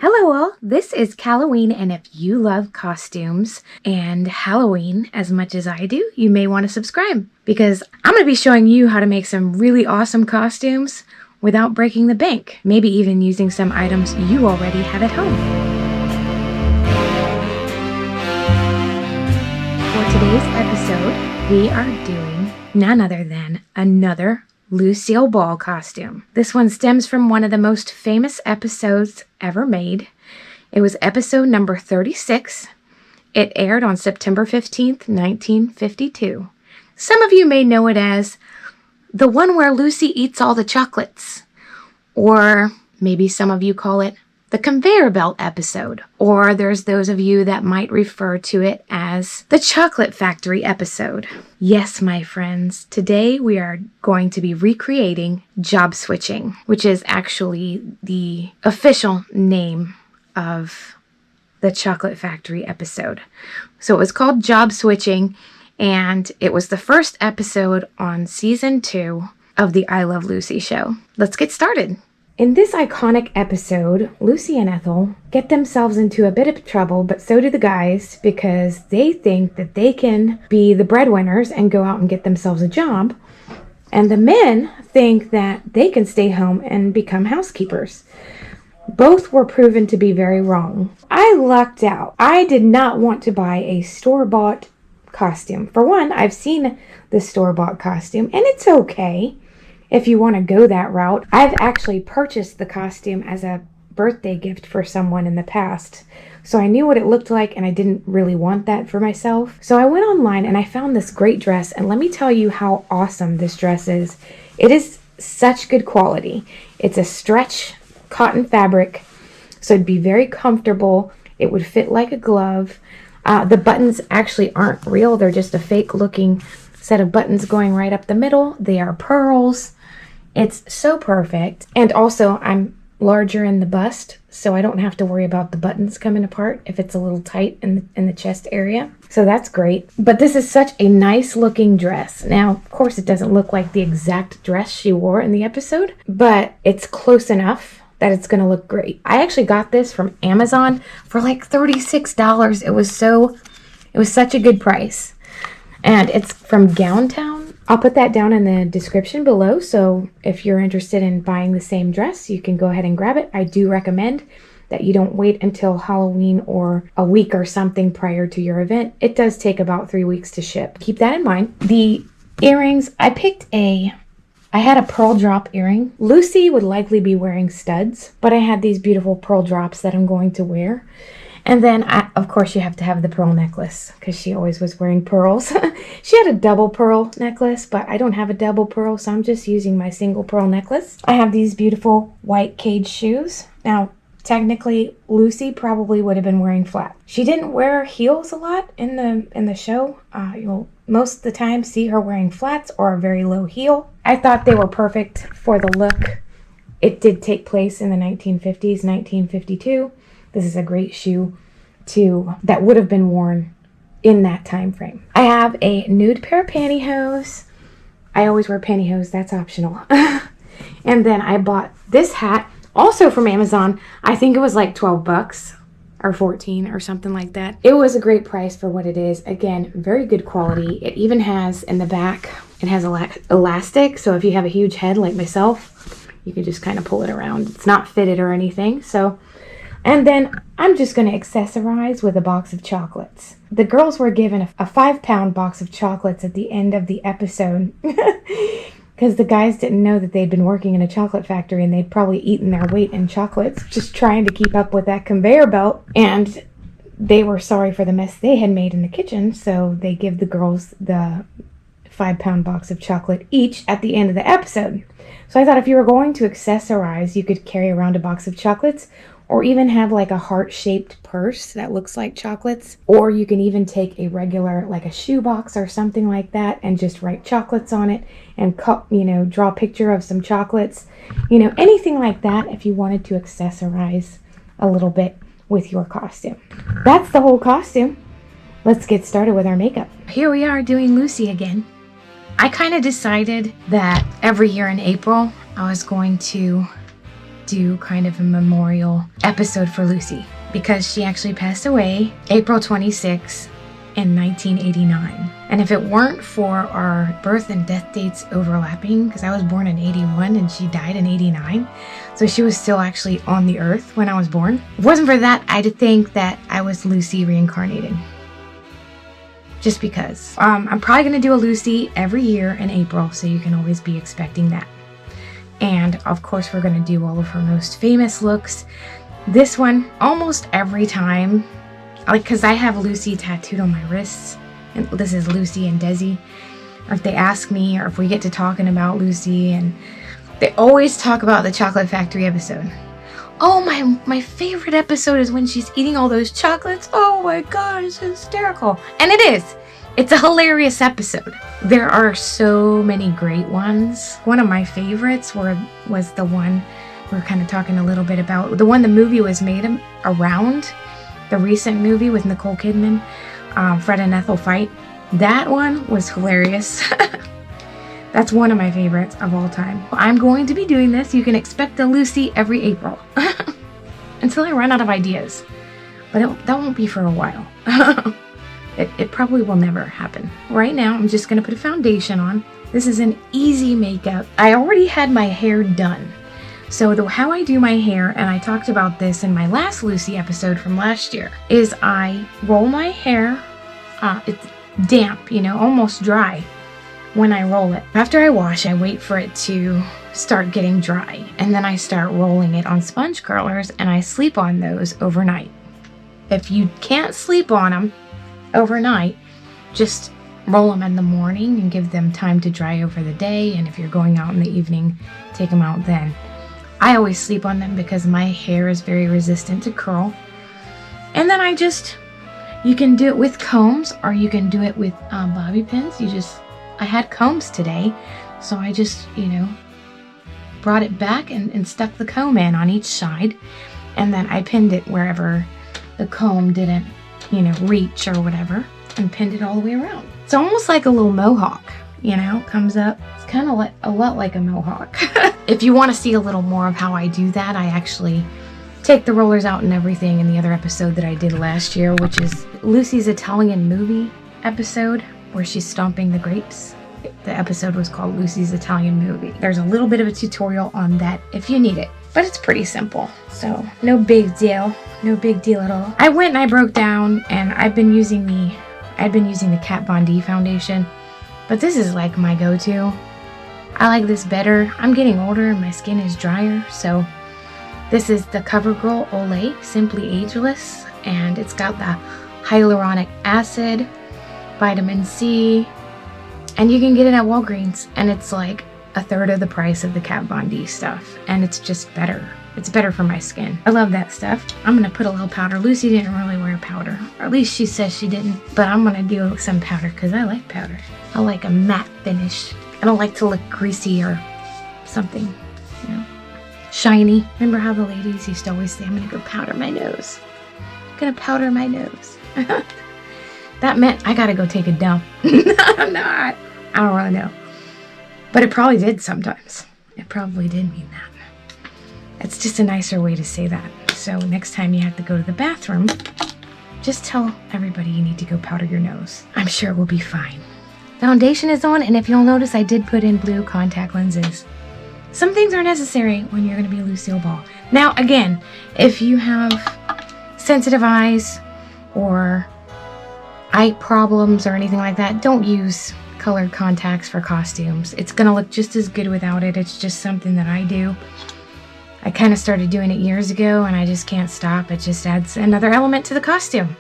Hello all, this is Halloween, and if you love costumes and Halloween as much as I do, you may want to subscribe because I'm going to be showing you how to make some really awesome costumes without breaking the bank, maybe even using some items you already have at home. For today's episode, we are doing none other than another Lucille Ball costume. This one stems from one of the most famous episodes ever made. It was episode number 36. It aired on September 15th, 1952. Some of you may know it as the one where Lucy eats all the chocolates. Or maybe some of you call it the conveyor belt episode. Or there's those of you that might refer to it as the chocolate factory episode. Yes, my friends, today we are going to be recreating job switching, which is actually the official name of the chocolate factory episode. So it was called Job Switching, and it was the first episode on season 2 of the I Love Lucy show. Let's get started. In this iconic episode, Lucy and Ethel get themselves into a bit of trouble, but so do the guys, because they think that they can be the breadwinners and go out and get themselves a job. And the men think that they can stay home and become housekeepers. Both were proven to be very wrong. I lucked out. I did not want to buy a store-bought costume. For one, I've seen the store-bought costume, and it's okay if you want to go that route. I've actually purchased the costume as a birthday gift for someone in the past. So I knew what it looked like, and I didn't really want that for myself. So I went online and I found this great dress, and let me tell you how awesome this dress is. It is such good quality. It's a stretch cotton fabric, so it'd be very comfortable. It would fit like a glove. The buttons actually aren't real. They're just a fake looking set of buttons going right up the middle. They are pearls. It's so perfect. And also, I'm larger in the bust, so I don't have to worry about the buttons coming apart if it's a little tight in the chest area. So that's great. But this is such a nice looking dress. Now, of course, it doesn't look like the exact dress she wore in the episode, but it's close enough that it's going to look great. I actually got this from Amazon for like $36. It was such a good price. And it's from Gowntown. I'll put that down in the description below, so if you're interested in buying the same dress, you can go ahead and grab it. I do recommend that you don't wait until Halloween or a week or something prior to your event. It does take about 3 weeks to ship. Keep that in mind. The earrings, I had a pearl drop earring. Lucy would likely be wearing studs, but I had these beautiful pearl drops that I'm going to wear. And then, of course, you have to have the pearl necklace because she always was wearing pearls. She had a double pearl necklace, but I don't have a double pearl, so I'm just using my single pearl necklace. I have these beautiful white cage shoes. Now, technically, Lucy probably would have been wearing flat. She didn't wear heels a lot in the show. You'll most of the time see her wearing flats or a very low heel. I thought they were perfect for the look. It did take place in the 1950s, 1952. This is a great shoe that would have been worn in that time frame. I have a nude pair of pantyhose. I always wear pantyhose, that's optional. And then I bought this hat, also from Amazon. I think it was like 12 bucks or 14 or something like that. It was a great price for what it is. Again, very good quality. It even has in the back, it has elastic, so if you have a huge head like myself, you can just kind of pull it around. It's not fitted or anything, so. And then I'm just going to accessorize with a box of chocolates. The girls were given a 5-pound box of chocolates at the end of the episode because the guys didn't know that they'd been working in a chocolate factory and they'd probably eaten their weight in chocolates just trying to keep up with that conveyor belt. And they were sorry for the mess they had made in the kitchen, so they give the girls the 5-pound box of chocolate each at the end of the episode. So I thought if you were going to accessorize, you could carry around a box of chocolates, or even have like a heart-shaped purse that looks like chocolates. Or you can even take a regular, like a shoebox or something like that, and just write chocolates on it and draw a picture of some chocolates. Anything like that if you wanted to accessorize a little bit with your costume. That's the whole costume. Let's get started with our makeup. Here we are doing Lucy again. I kind of decided that every year in April, I was going to do kind of a memorial episode for Lucy because she actually passed away April 26th in 1989. And if it weren't for our birth and death dates overlapping, because I was born in 81 and she died in 89, so she was still actually on the earth when I was born. If it wasn't for that, I'd think that I was Lucy reincarnated. Just because. I'm probably going to do a Lucy every year in April, so you can always be expecting that. And of course, we're going to do all of her most famous looks. This one, almost every time, like, because I have Lucy tattooed on my wrists, and this is Lucy and Desi. Or if they ask me, or if we get to talking about Lucy, and they always talk about the Chocolate Factory episode. Oh, my favorite episode is when she's eating all those chocolates. Oh my god, it's hysterical. And it is. It's a hilarious episode. There are so many great ones. One of my favorites was the one we're kind of talking a little bit about. The one the movie was made around. The recent movie with Nicole Kidman. Fred and Ethel fight. That one was hilarious. That's one of my favorites of all time. I'm going to be doing this. You can expect a Lucy every April. Until I run out of ideas. But that won't be for a while. It probably will never happen. Right now, I'm just going to put a foundation on. This is an easy makeup. I already had my hair done. So how I do my hair, and I talked about this in my last Lucy episode from last year, is I roll my hair. It's damp, almost dry. When I roll it. After I wash, I wait for it to start getting dry, and then I start rolling it on sponge curlers, and I sleep on those overnight. If you can't sleep on them overnight, just roll them in the morning and give them time to dry over the day, and if you're going out in the evening, take them out then. I always sleep on them because my hair is very resistant to curl. And then you can do it with combs, or you can do it with bobby pins. I had combs today, so I just, brought it back and stuck the comb in on each side, and then I pinned it wherever the comb didn't, reach or whatever, and pinned it all the way around. It's almost like a little mohawk, comes up. It's kind of a lot like a mohawk. If you want to see a little more of how I do that, I actually take the rollers out and everything in the other episode that I did last year, which is Lucy's Italian movie episode, where she's stomping the grapes. The episode was called Lucy's Italian Movie. There's a little bit of a tutorial on that if you need it, but it's pretty simple. So no big deal. No big deal at all. I went and I broke down, and I've been using the Kat Von D foundation, but this is like my go-to. I like this better. I'm getting older and my skin is drier, so this is the CoverGirl Olay Simply Ageless, and it's got the hyaluronic acid, vitamin C, and you can get it at Walgreens, and it's like a third of the price of the Kat Von D stuff, and it's just better. It's better for my skin. I love that stuff. I'm gonna put a little powder. Lucy didn't really wear powder, or at least she says she didn't, but I'm gonna do some powder because I like powder. I like a matte finish. I don't like to look greasy or something, shiny. Remember how the ladies used to always say, I'm gonna go powder my nose. I'm gonna powder my nose. That meant I gotta go take a dump. I'm not. I don't really know. But it probably did sometimes. It probably did mean that. It's just a nicer way to say that. So next time you have to go to the bathroom, just tell everybody you need to go powder your nose. I'm sure we'll be fine. Foundation is on, and if you'll notice, I did put in blue contact lenses. Some things are necessary when you're going to be Lucille Ball. Now, again, if you have sensitive eyes or eye problems or anything like that, don't use colored contacts for costumes. It's going to look just as good without it. It's just something that I do. I kind of started doing it years ago, and I just can't stop. It just adds another element to the costume.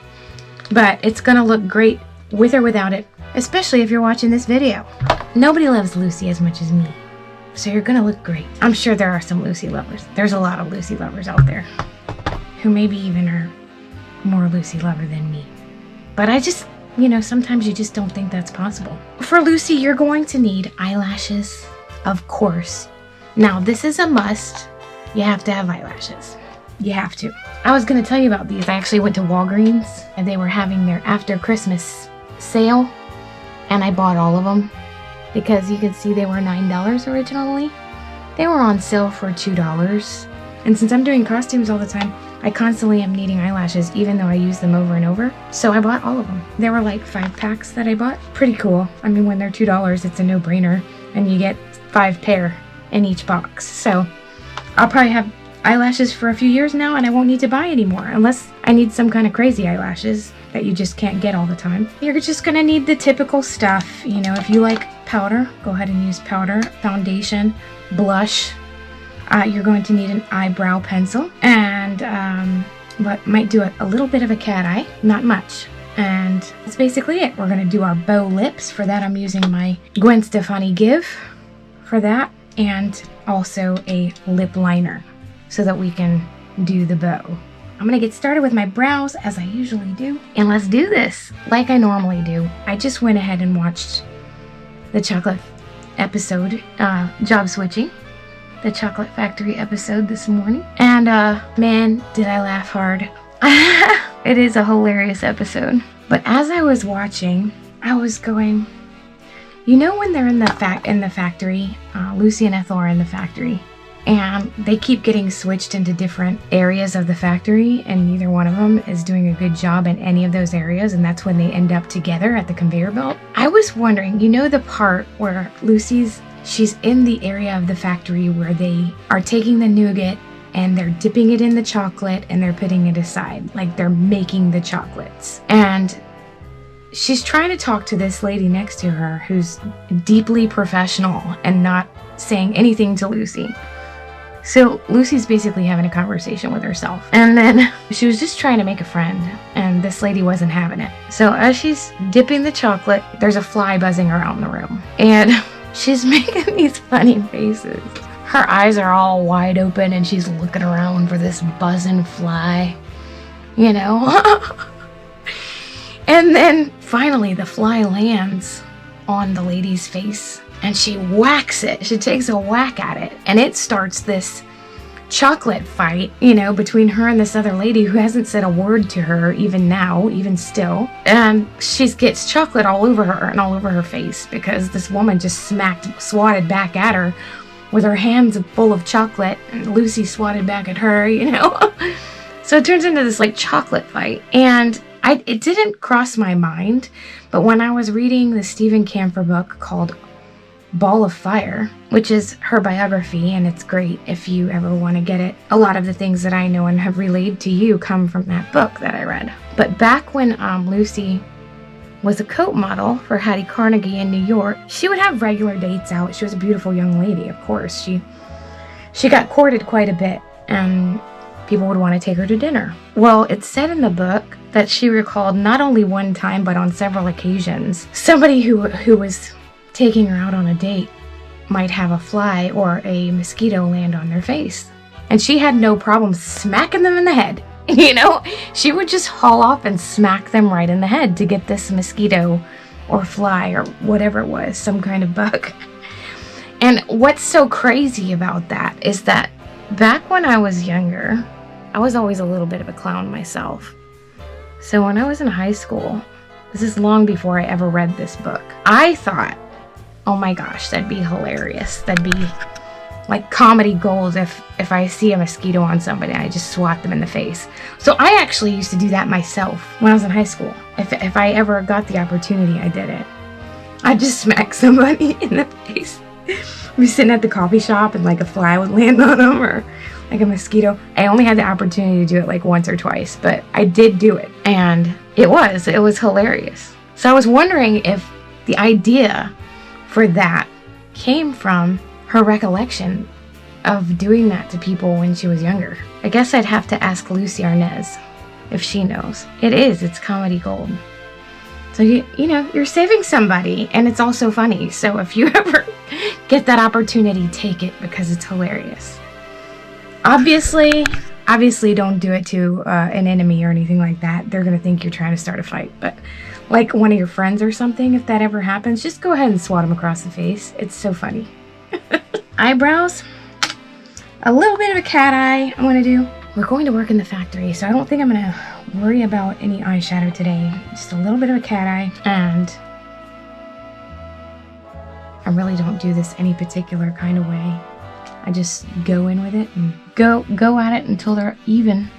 But it's going to look great with or without it, especially if you're watching this video. Nobody loves Lucy as much as me, so you're going to look great. I'm sure there are some Lucy lovers. There's a lot of Lucy lovers out there who maybe even are more Lucy lover than me. But I just, sometimes you just don't think that's possible. For Lucy, you're going to need eyelashes, of course. Now, this is a must. You have to have eyelashes. You have to. I was going to tell you about these. I actually went to Walgreens, and they were having their after Christmas sale, and I bought all of them because you could see they were $9 originally. They were on sale for $2, And since I'm doing costumes all the time, I constantly am needing eyelashes even though I use them over and over. So I bought all of them. There were like 5 packs that I bought. Pretty cool. I mean, when they're $2, it's a no-brainer. And you get 5 pair in each box. So I'll probably have eyelashes for a few years now and I won't need to buy anymore unless I need some kind of crazy eyelashes that you just can't get all the time. You're just gonna need the typical stuff. You know, if you like powder, go ahead and use powder, foundation, blush. You're going to need an eyebrow pencil and what might do a little bit of a cat eye, not much. And that's basically it. We're gonna do our bow lips. For that, I'm using my Gwen Stefani Give for that, and also a lip liner so that we can do the bow. I'm gonna get started with my brows as I usually do, and let's do this like I normally do. I just went ahead and watched the chocolate episode, job switching, the Chocolate Factory episode this morning, and man, did I laugh hard. It is a hilarious episode. But as I was watching, I was going, you know, when they're in the factory, Lucy and Ethel are in the factory, and they keep getting switched into different areas of the factory, and neither one of them is doing a good job in any of those areas, and that's when they end up together at the conveyor belt. I was wondering, you know, the part where she's in the area of the factory where they are taking the nougat and they're dipping it in the chocolate and they're putting it aside, like they're making the chocolates. And she's trying to talk to this lady next to her who's deeply professional and not saying anything to Lucy. So Lucy's basically having a conversation with herself. And then she was just trying to make a friend, and this lady wasn't having it. So as she's dipping the chocolate, there's a fly buzzing around the room. And she's making these funny faces. Her eyes are all wide open and she's looking around for this buzzing fly, you know? And then finally the fly lands on the lady's face and she whacks it. She takes a whack at it and it starts this chocolate fight, you know, between her and this other lady who hasn't said a word to her even now, even still. And she gets chocolate all over her and all over her face because this woman just swatted back at her with her hands full of chocolate, and Lucy swatted back at her, you know. So it turns into this like chocolate fight. And it didn't cross my mind, but when I was reading the Stephen Camphor book called Ball of Fire, which is her biography, and it's great if you ever want to get it. A lot of the things that I know and have relayed to you come from that book that I read. But back when Lucy was a coat model for Hattie Carnegie in New York, she would have regular dates out. She was a beautiful young lady, of course. She got courted quite a bit, and people would want to take her to dinner. Well, it's said in the book that she recalled not only one time, but on several occasions, somebody who was taking her out on a date might have a fly or a mosquito land on their face. And she had no problem smacking them in the head. You know, she would just haul off and smack them right in the head to get this mosquito or fly or whatever it was, some kind of bug. And what's so crazy about that is that back when I was younger, I was always a little bit of a clown myself. So when I was in high school, this is long before I ever read this book, I thought, oh my gosh, that'd be hilarious. That'd be like comedy gold if I see a mosquito on somebody, I just swat them in the face. So I actually used to do that myself when I was in high school. If I ever got the opportunity, I did it. I'd just smack somebody in the face. I'd be sitting at the coffee shop and like a fly would land on them or like a mosquito. I only had the opportunity to do it like once or twice, but I did do it. And it was hilarious. So I was wondering if the idea for that came from her recollection of doing that to people when she was younger. I guess I'd have to ask Lucy Arnaz if she knows. It's comedy gold. So you know, you're saving somebody and it's also funny. So if you ever get that opportunity, take it because it's hilarious. Obviously don't do it to an enemy or anything like that. They're gonna think you're trying to start a fight. But like one of your friends or something, if that ever happens, just go ahead and swat them across the face. It's so funny. Eyebrows, a little bit of a cat eye I'm gonna do. We're going to work in the factory, so I don't think I'm gonna worry about any eyeshadow today. Just a little bit of a cat eye, and I really don't do this any particular kind of way. I just go in with it and go at it until they're even.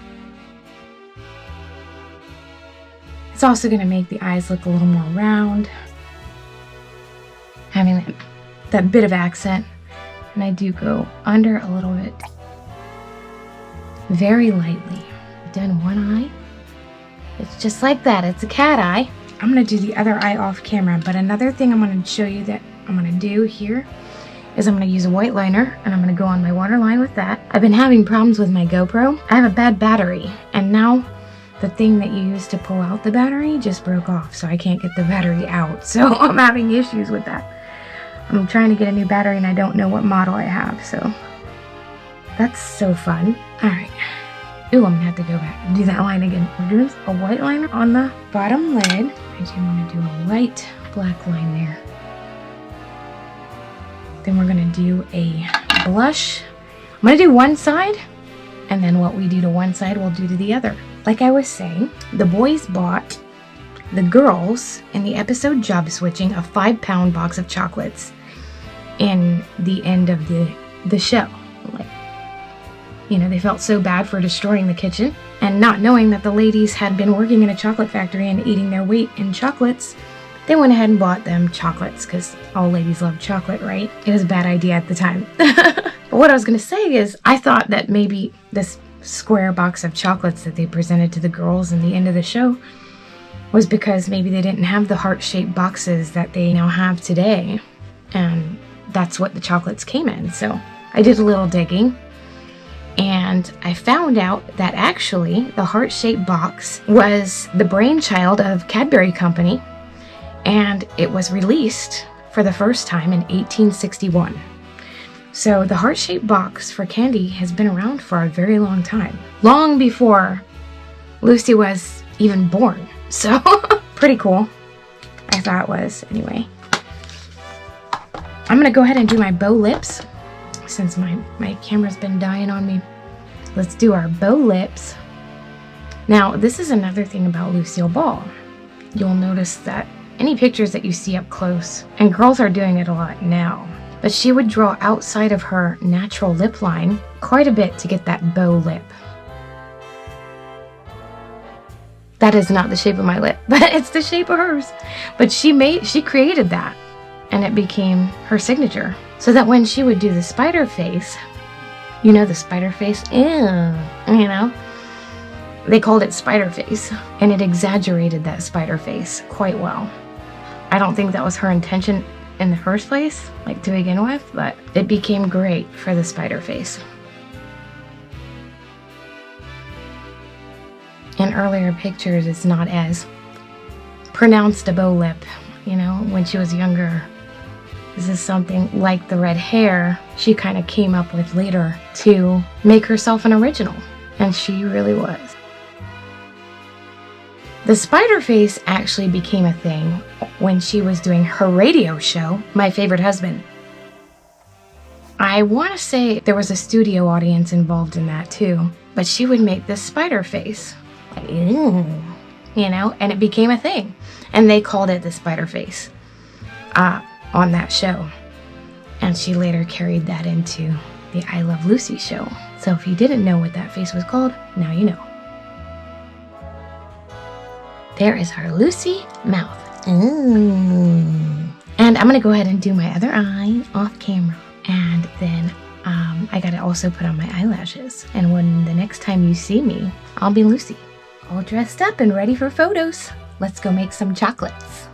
It's also going to make the eyes look a little more round, having that bit of accent. And I do go under a little bit, very lightly. I've done one eye. It's just like that. It's a cat eye. I'm going to do the other eye off camera, but another thing I'm going to show you that I'm going to do here is I'm going to use a white liner, and I'm going to go on my waterline with that. I've been having problems with my GoPro. I have a bad battery, and now the thing that you use to pull out the battery just broke off, so I can't get the battery out. So I'm having issues with that. I'm trying to get a new battery, and I don't know what model I have, so that's so fun. All right. Ooh, I'm gonna have to go back and do that line again. We're doing a white liner on the bottom lid. I do want to do a light black line there. Then we're gonna do a blush. I'm gonna do one side, and then what we do to one side, we'll do to the other. Like I was saying, the boys bought the girls in the episode Job Switching a 5-pound box of chocolates in the end of the show. Like, you know, they felt so bad for destroying the kitchen, and not knowing that the ladies had been working in a chocolate factory and eating their weight in chocolates, they went ahead and bought them chocolates, because all ladies love chocolate, right? It was a bad idea at the time. But what I was going to say is, I thought that maybe this square box of chocolates that they presented to the girls in the end of the show was because maybe they didn't have the heart-shaped boxes that they now have today, and that's what the chocolates came in. So I did a little digging, and I found out that actually the heart-shaped box was the brainchild of Cadbury Company, and it was released for the first time in 1861. So the heart-shaped box for candy has been around for a very long time, long before Lucy was even born. So pretty cool, I thought it was. Anyway, I'm gonna go ahead and do my bow lips since my camera's been dying on me. Let's do our bow lips. Now, this is another thing about Lucille Ball. You'll notice that any pictures that you see up close, and girls are doing it a lot now, but she would draw outside of her natural lip line quite a bit to get that bow lip. That is not the shape of my lip, but it's the shape of hers. But she created that, and it became her signature. So that when she would do the spider face, you know, the spider face, you know, they called it spider face, and it exaggerated that spider face quite well. I don't think that was her intention in the first place, like to begin with, but it became great for the spider face. In earlier pictures, it's not as pronounced a bow lip, you know, when she was younger. This is something like the red hair she kind of came up with later to make herself an original, and she really was. The spider face actually became a thing when she was doing her radio show, My Favorite Husband. I want to say there was a studio audience involved in that too, but she would make this spider face, like, you know, and it became a thing, and they called it the spider face on that show, and she later carried that into the I Love Lucy show. So if you didn't know what that face was called, now you know. There is our Lucy mouth. And I'm gonna go ahead and do my other eye off camera, and then I gotta also put on my eyelashes, and when the next time you see me, I'll be Lucy, all dressed up and ready for photos. Let's go make some chocolates.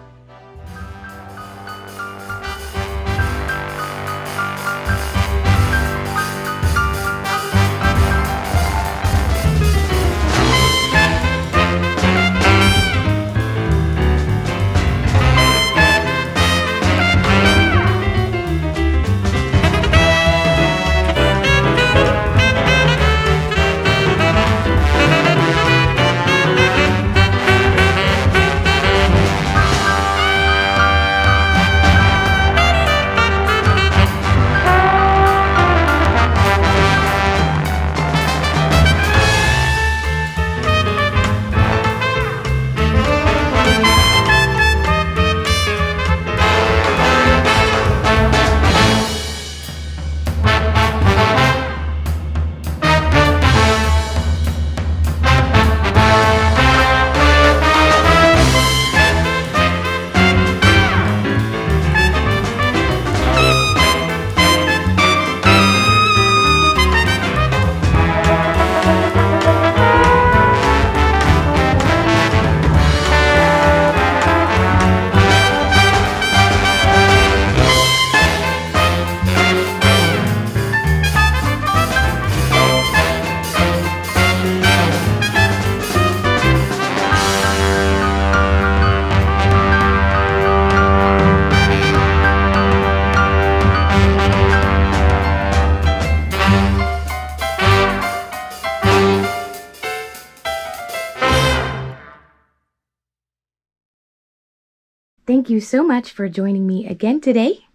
Thank you so much for joining me again today.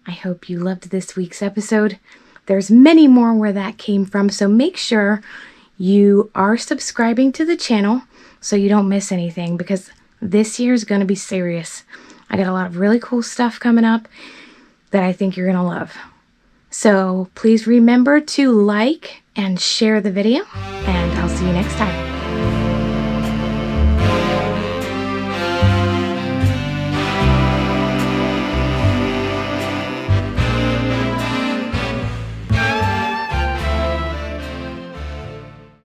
I hope you loved this week's episode. There's many more where that came from, so make sure you are subscribing to the channel so you don't miss anything, because this year is going to be serious. I got a lot of really cool stuff coming up that I think you're going to love. So please remember to like and share the video, and I'll see you next time.